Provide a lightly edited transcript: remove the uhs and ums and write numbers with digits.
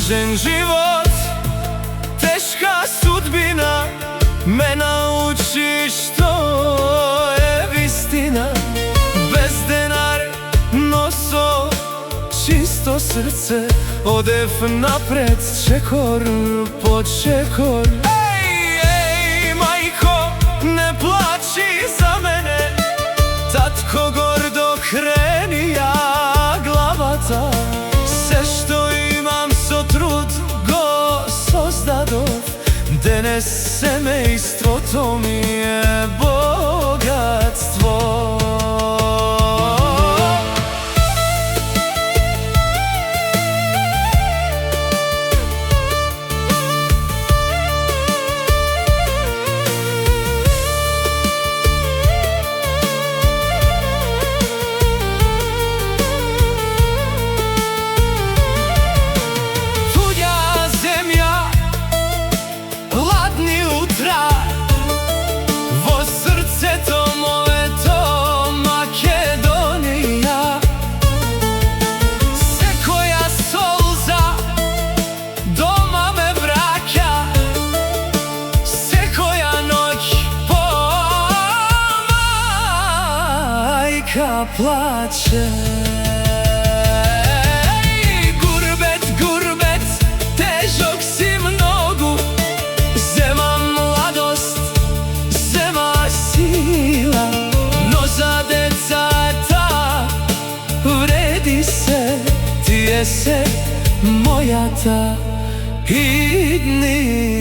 Složen život, teška sudbina me nauči što je istina. Bez denar noso čisto srce, odev napred čekor po čekor. Ej, majko, ne plači za mene, tatko gordo kreni ja glavata. Sve što imam so trud go sozdadov, dene semejstvo to mi je bogatstvo. Vo srce to moje, to Makedonija. Se koja solza doma me vraća, se koja noć po majka plače. Ti je se moja ta idnija.